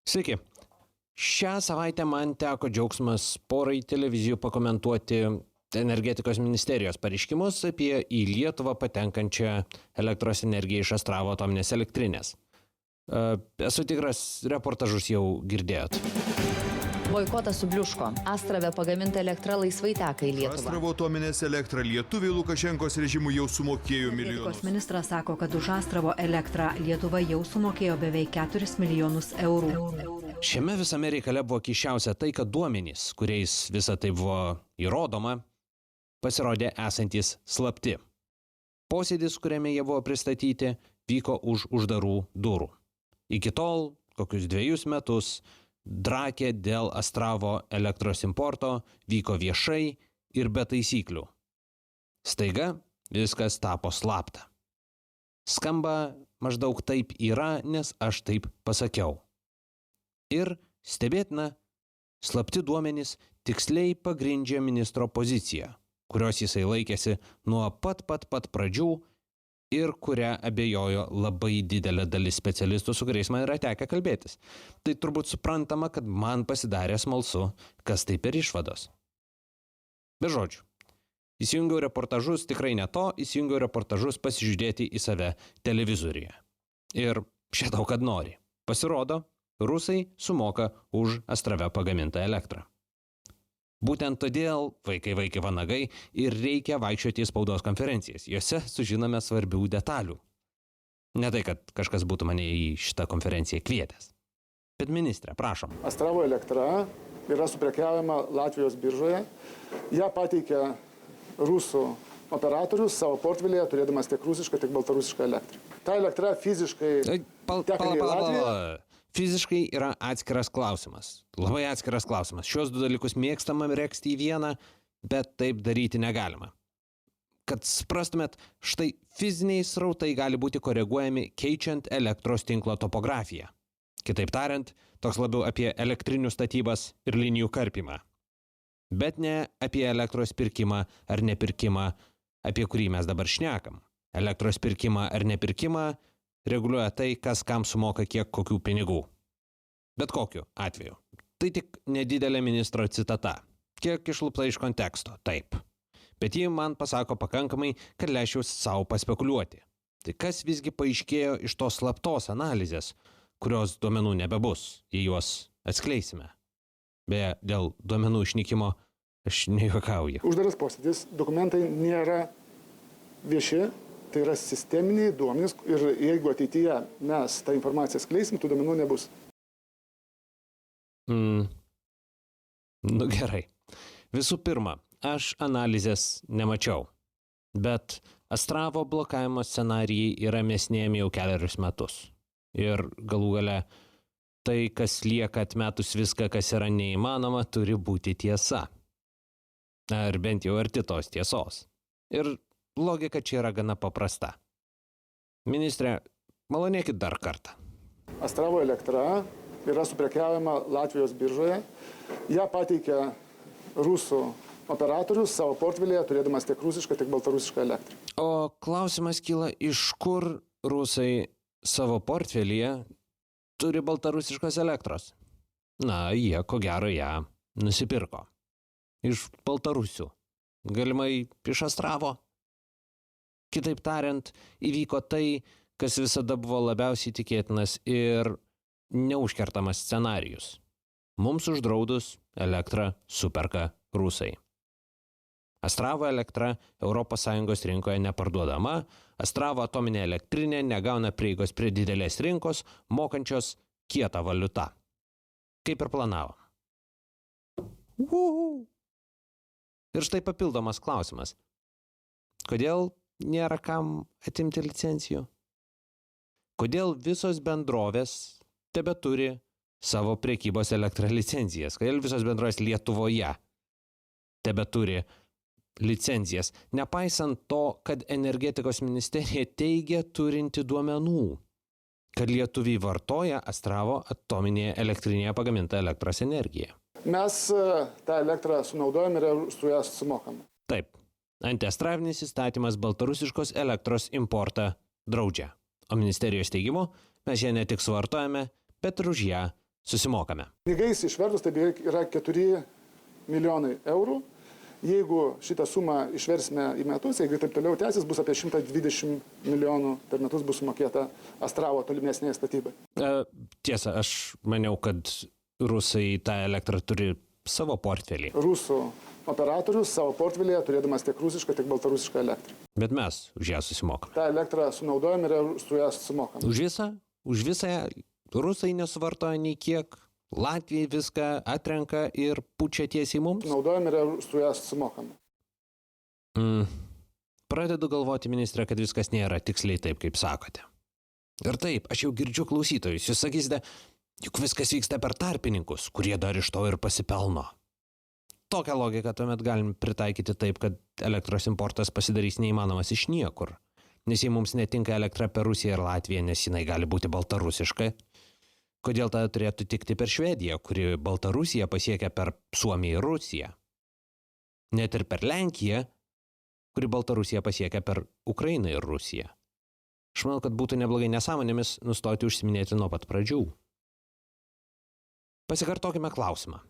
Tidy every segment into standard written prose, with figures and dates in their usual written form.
Sveiki. Šią savaitę man teko džiaugsmas porai televizijų pakomentuoti energetikos ministerijos pareiškimus apie į Lietuvą patenkančią elektros energiją iš Astravo atominės elektrinės. Esu tikras, reportažus jau girdėjot. Boikotas subliuško. Astrave pagaminta elektra laisvai teka į Lietuvą. Astravo atominės elektrą lietuviai Lukašenkos režimui jau sumokėjo milijonus. Energetikos ministras sako, kad už Astravo elektrą Lietuva jau sumokėjo beveik 4 milijonus eurų. Šiame visame reikale buvo keisčiausia tai, kad duomenys, kuriais visa tai buvo įrodoma, pasirodė esantis slapti. Posėdis, kuriame jie buvo pristatyti, vyko už uždarų durų. Iki tol, kokius 2 metus, drakė dėl Astravo elektros importo vyko viešai ir be taisyklių. Staiga viskas tapo slapta. Skamba maždaug taip yra, nes aš taip pasakiau. Ir stebėtina, slapti duomenys tiksliai pagrindžia ministro poziciją, kurios jisai laikėsi nuo pat pradžių ir kurią abejojo labai didelė dalis specialistų, su kuriais man yra tekę kalbėtis. Tai turbūt suprantama, kad man pasidarė smalsu, kas tai per išvados. Be žodžių, įsijungiau reportažus, tikrai ne to, įsijungiau reportažus pasižiūrėti į save televizoriuje. Ir šitau, kad nori. Pasirodo, rusai sumoka už Astrave pagamintą elektrą. Būtent todėl, vaikai vanagai, ir reikia vaikščioti į spaudos konferencijas. Jose sužinome svarbių detalių. Ne tai, kad kažkas būtų mane į šitą konferenciją kvietęs. Bet ministrė, prašom. Astravo elektra yra suprekiaujama Latvijos biržoje. Ja pateikia rusų operatorius savo portfelėje, turėdamas tiek rusišką, tiek baltarusišką elektrą. Ta elektra fiziškai teka į Latviją. Fiziškai yra atskiras klausimas. Labai atskiras klausimas. Šios du dalykus mėgstama reksti į vieną, bet taip daryti negalima. Kad suprastumėt, štai fiziniai srautai gali būti koreguojami keičiant elektros tinklo topografiją. Kitaip tariant, toks labiau apie elektrinių statybas ir linijų karpimą. Bet ne apie elektros pirkimą ar nepirkimą, apie kurį mes dabar šnekam. Elektros pirkimą ar nepirkimą reguliuoja tai, kas kam sumoka kiek kokių pinigų. Bet kokiu atveju. Tai tik nedidelė ministro citata. Kiek išlupta iš konteksto, taip. Bet ji man pasako pakankamai, kad leisčiau savo paspekuliuoti. Tai kas visgi paaiškėjo iš tos slaptos analizės, kurios duomenų nebebus, jei juos atskleisime. Beje, dėl duomenų išnykimo aš nejuokauju. Uždaras posėdis, dokumentai nėra vieši. Tai yra sisteminiai duomenys ir jeigu ateityje mes tą informaciją skleisim, tų duomenų nebus. Nu gerai. Visų pirma, aš analizės nemačiau. Bet Astravo blokavimo scenarijai yra mesnėjami jau 4 metus. Ir galų gale tai, kas lieka atmetus viską, kas yra neįmanoma, turi būti tiesa. Ar bent jau arti tos tiesos. Ir logika čia yra gana paprasta. Ministrė, malonėkit dar kartą. Astravo elektra yra suprekiaujama Latvijos biržoje. Ja pateikia rusų operatorius savo portfelėje, turėdamas tiek rusišką, tiek baltarusišką elektrą. O klausimas kyla, iš kur rusai savo portfelyje turi baltarusiškos elektros? Na, jie ko gero ją nusipirko. Iš Baltarusių. Galimai iš Astravo. Kitaip tariant, įvyko tai, kas visada buvo labiausiai tikėtinas ir neužkertamas scenarijus. Mums uždraudus elektrą superka rusai. Astravo elektra ES rinkoje neparduodama, Astravo atominė elektrinė negauna prieigos prie didelės rinkos, mokančios kietą valiutą. Kaip ir planavom. Ir štai papildomas klausimas. Kodėl nėra kam atimti licencijų? Kodėl visos bendrovės tebeturi savo prekybos elektrą licencijas? Kodėl visos bendrovės Lietuvoje tebeturi licencijas? Nepaisant to, kad energetikos ministerija teigia turinti duomenų, kad lietuviai vartoja Astravo atominėje elektrinėje pagamintą elektros energiją. Mes tą elektrą sunaudojame ir su ją sumokame. Taip. Antiastravinis įstatymas baltarusiškos elektros importą draudžia. O ministerijos teigimu mes ją ne tik suvartojame, bet ir už ją susimokame. Pinigais išvertus tai beveik yra 4 milijonai eurų. Jeigu šitą sumą išversime į metus, jeigu taip toliau tęsis, bus apie 120 milijonų per metus bus sumokėta Astravo tolimesnėje statybai. Tiesa, aš maniau, kad rusai tą elektrą turi savo portfelį. Rusų operatorius savo portfelėje turėdamas tiek rusišką, tiek baltarusišką elektrą. Bet mes už ją susimokame. Ta elektrą sunaudojame ir su ją sumokame. Už visą rusai nesuvartoja nei kiek. Latvijai viską atrenka ir pučia tiesiai mums? Naudojame ir su ją sumokame. Pradedu galvoti, ministrė, kad viskas nėra tiksliai taip, kaip sakote. Ir taip, aš jau girdžiu klausytojus. Jūs sakysite, juk viskas vyksta per tarpininkus, kurie dar iš to ir pasipelno. Tokią logiką tuomet galim pritaikyti taip, kad elektros importas pasidarys neįmanomas iš niekur. Nes jei mums netinka elektra per Rusiją ir Latviją, nes jinai gali būti baltarusiška, kodėl tada turėtų tikti per Švediją, kuri Baltarusiją pasiekia per Suomiją ir Rusiją? Net ir per Lenkiją, kuri Baltarusiją pasiekia per Ukrainą ir Rusiją. Aš manau, kad būtų neblogai nesąmonėmis nustoti užsiminėti nuo pat pradžių. Pasikartokime klausimą.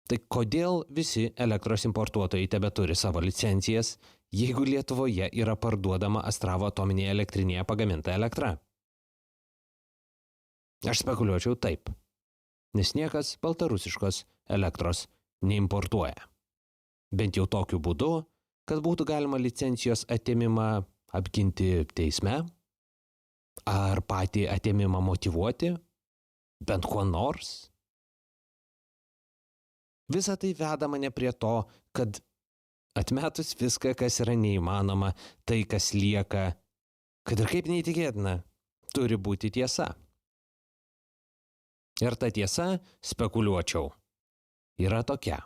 Tai kodėl visi elektros importuotojai tebeturi savo licencijas, jeigu Lietuvoje yra parduodama Astravo atominėje elektrinėje pagaminta elektra? Aš spekuliuočiau taip, nes niekas baltarusiškos elektros neimportuoja. Bent jau tokiu būdu, kad būtų galima licencijos atėmimą apginti teisme, ar patį atėmimą motyvuoti, bent kuo nors. Visa tai veda mane prie to, kad atmetus viską, kas yra neįmanoma, tai, kas lieka, kad ir kaip neįtikėtina, turi būti tiesa. Ir ta tiesa, spekuliuočiau, yra tokia.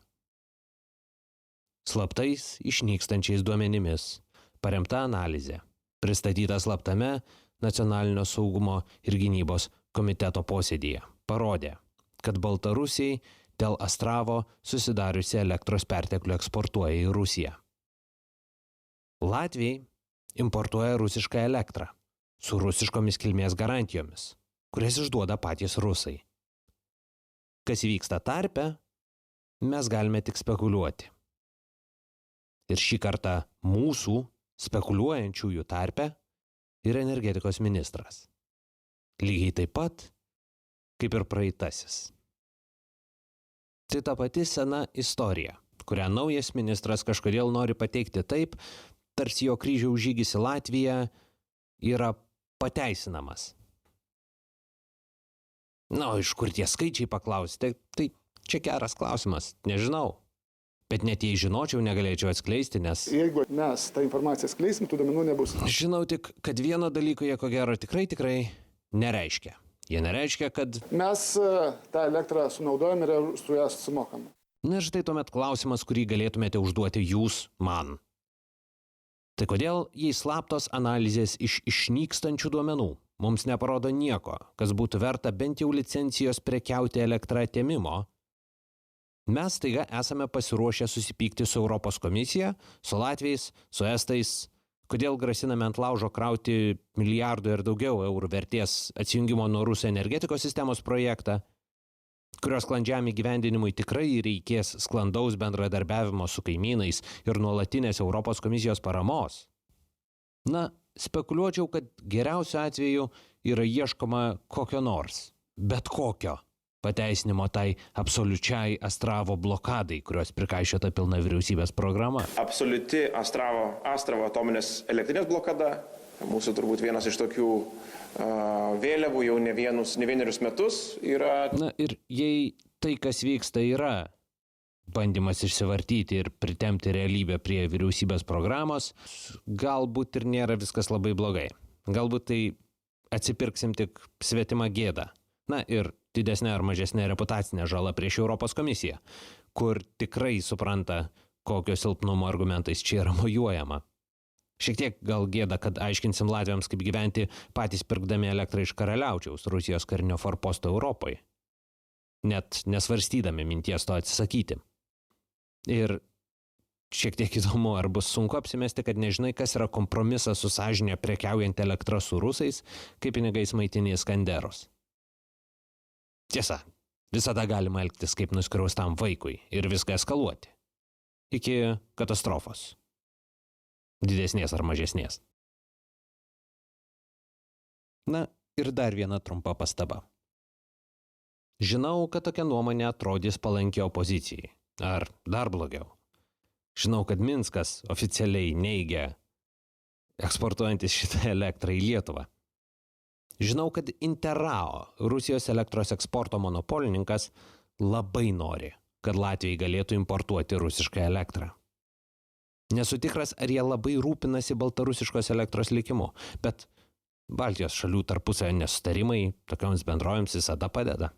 Slaptais išnykstančiais duomenimis paremta analizė, pristatyta slaptame Nacionalinio saugumo ir gynybos komiteto posėdyje, parodė, kad Baltarusiai dėl Astravo susidariusi elektros perteklių eksportuoja į Rusiją. Latvijai importuoja rusišką elektrą su rusiškomis kilmės garantijomis, kurias išduoda patys rusai. Kas vyksta tarpe, mes galime tik spekuliuoti. Ir šį kartą mūsų spekuliuojančiųjų tarpe yra energetikos ministras. Lygiai taip pat, kaip ir praeitasis. Tai ta pati sena istorija, kurią naujas ministras kažkodėl nori pateikti taip, tarsi jo kryžiaus žygis į Latviją yra pateisinamas. Na, iš kur tie skaičiai paklausite? Tai čia geras klausimas, nežinau. Bet net jei žinočiau, negalėčiau atskleisti, nes... Jeigu mes tą informaciją skleisim, tų duomenų nebus. Žinau tik, kad vieno dalyko jie ko gero tikrai nereiškia. Jie nereiškia, kad... Mes tą elektrą sunaudojame ir su ją sumokame. Na ir štai tuomet klausimas, kurį galėtumėte užduoti jūs man. Tai kodėl, jei slaptos analizės iš išnykstančių duomenų mums neparodo nieko, kas būtų verta bent jau licencijos prekiauti elektrą atėmimo, mes taiga esame pasiruošę susipykti su Europos komisija, su latviais, su estais, kodėl grasiname ant laužo krauti milijardų ir daugiau eurų vertės atsijungimo nuo Rusų energetikos sistemos projektą, kurios sklandžiam įgyvendinimui tikrai reikės sklandaus bendradarbiavimo su kaimynais ir nuolatinės Europos komisijos paramos. Na, spekuliuočiau, kad geriausiu atveju yra ieškoma kokio nors, bet kokio pateisinimo tai absoliučiai Astravo blokadai, kurios prikaišiota pilna vyriausybės programa. Absoliuti Astravo atominės elektrinės blokada, mūsų turbūt vienas iš tokių vėliavų jau ne vienerius metus yra. Na ir jei tai, kas vyksta, yra bandymas išsivartyti ir pritempti realybę prie vyriausybės programos, galbūt ir nėra viskas labai blogai. Galbūt tai atsipirksim tik svetimą gėdą. Na ir didesnė ar mažesnė reputacinė žala prieš Europos komisiją, kur tikrai supranta, kokio silpnumo argumentais čia yra mojuojama. Šiek tiek gal gėda, kad aiškinsim latviams, kaip gyventi patys pirkdami elektrą iš karaliaučiaus Rusijos karinio forposto Europoje, net nesvarstydami minties to atsisakyti. Ir šiek tiek įdomu, ar bus sunku apsimesti, kad nežinai, kas yra kompromisas su sąžinė prekiaujant elektrą su rusais, kaip pinigais maitini Iskanderus. Tiesa, Visada galima elgtis kaip nuskriaustam vaikui ir viską eskaluoti. Iki katastrofos. Didesnės ar mažesnės. Na ir dar viena trumpa pastaba. Žinau, kad tokia nuomonė atrodys palanki opozicijai. Ar dar blogiau. Žinau, kad Minskas oficialiai neigia eksportuojantis šitą elektrą į Lietuvą. Žinau, kad Interrao, Rusijos elektros eksporto monopolininkas, labai nori, kad Latvijai galėtų importuoti rusišką elektrą. Nesu tikras, ar jie labai rūpinasi baltarusiškos elektros likimu, bet Baltijos šalių tarpusavio nesutarimai tokioms bendrovėms visada padeda.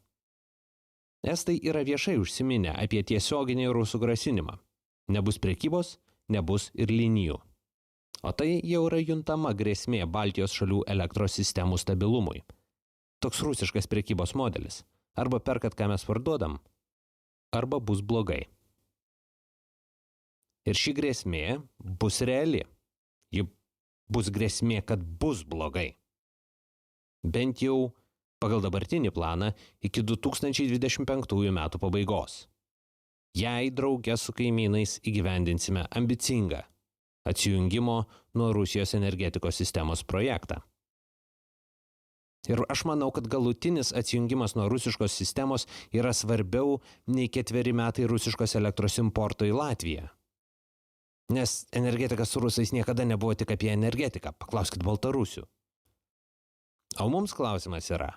Estai yra viešai užsiminę apie tiesioginį rusų grasinimą. Nebus prekybos, nebus ir linijų. O tai jau yra juntama grėsmė Baltijos šalių elektros sistemų stabilumui. Toks rusiškas prekybos modelis. Arba perkat, ką mes parduodam, arba bus blogai. Ir ši grėsmė bus reali. Ji bus grėsmė, kad bus blogai. Bent jau pagal dabartinį planą iki 2025 metų pabaigos. Jei drauge su kaimynais įgyvendinsime ambicingą atsijungimo nuo Rusijos energetikos sistemos projektą. Ir aš manau, kad galutinis atsijungimas nuo rusiškos sistemos yra svarbiau nei 4 metai rusiškos elektros importo į Latviją. Nes energetika su rusais niekada nebuvo tik apie energetiką, paklauskit baltarusių. O mums klausimas yra,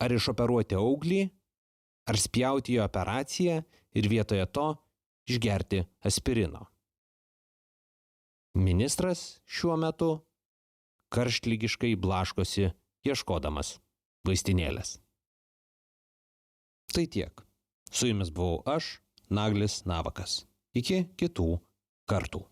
ar išoperuoti auglį, ar spjauti į operaciją ir vietoje to išgerti aspirino. Ministras šiuo metu karštlygiškai blaškosi ieškodamas vaistinėlės. Tai tiek. Su jumis buvau aš, Naglis Navakas. Iki kitų kartų.